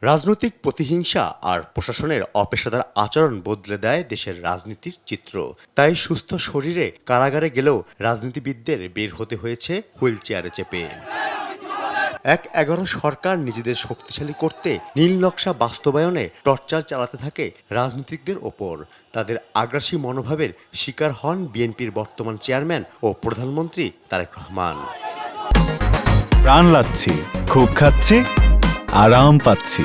রাজনৈতিক প্রতিহিংসা আর প্রশাসনের অপেশাদার আচরণ বদলে দেয় দেশের রাজনীতির চিত্র। তাই সুস্থ শরীরে কারাগারে গেলেও রাজনীতিবিদদের বের হতে হয়েছে হুইল চেয়ারে চেপে। ১/১১ সরকার নিজেদের শক্তিশালী করতে নীল নকশা বাস্তবায়নে টর্চার চালাতে থাকে রাজনীতিকদের ওপর। তাদের আগ্রাসী মনোভাবের শিকার হন বিএনপির বর্তমান চেয়ারম্যান ও প্রধানমন্ত্রী তারেক রহমান। প্রাণ লাচ্ছি, খুব খাচ্ছি, আরাম পাচ্ছি।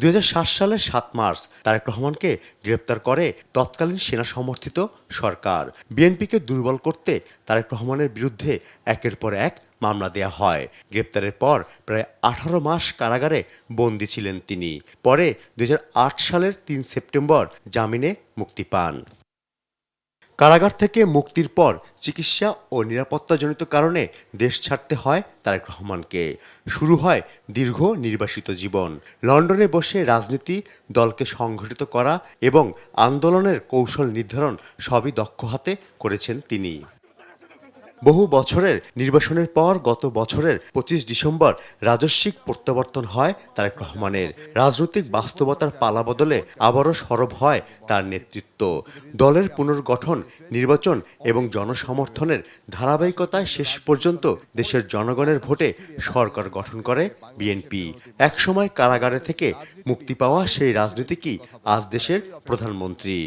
২০০৭ সালের ৭ মার্চ তারেক রহমানকে গ্রেপ্তার করে তৎকালীন সেনা সমর্থিত সরকার। বিএনপিকে দুর্বল করতে তারেক রহমানের বিরুদ্ধে একের পর এক মামলা দেয়া হয়। গ্রেপ্তারের পর প্রায় ১৮ মাস কারাগারে বন্দী ছিলেন তিনি। পরে ২০০৮ সালের ৩ সেপ্টেম্বর জামিনে মুক্তি পান। কারাগার থেকে মুক্তির পর চিকিৎসা ও নিরাপত্তাজনিত কারণে দেশ ছাড়তে হয় তারেক রহমানকে। শুরু হয় দীর্ঘ নির্বাসিত জীবন। লন্ডনে বসে রাজনীতি, দলকে সংগঠিত করা এবং আন্দোলনের কৌশল নির্ধারণ সবই দক্ষ হাতে করেছেন তিনি। বহু বছরের নির্বাসনের পর গত বছরের ২৫ ডিসেম্বর রাজস্বিক প্রত্যাবর্তন হয় তারেক রহমানের। রাজনৈতিক বাস্তবতার পালাবদলে আবারও সরব হয় তার নেতৃত্ব। দলের পুনর্গঠন, নির্বাচন এবং জনসমর্থনের ধারাবাহিকতায় শেষ পর্যন্ত দেশের জনগণের ভোটে সরকার গঠন করে বিএনপি। একসময় কারাগারে থেকে মুক্তি পাওয়া সেই রাজনীতিকই আজ দেশের প্রধানমন্ত্রী।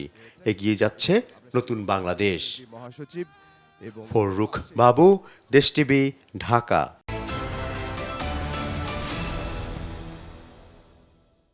এগিয়ে যাচ্ছে নতুন বাংলাদেশ। ফররুখ বাবু, দেশ টিভি, ঢাকা।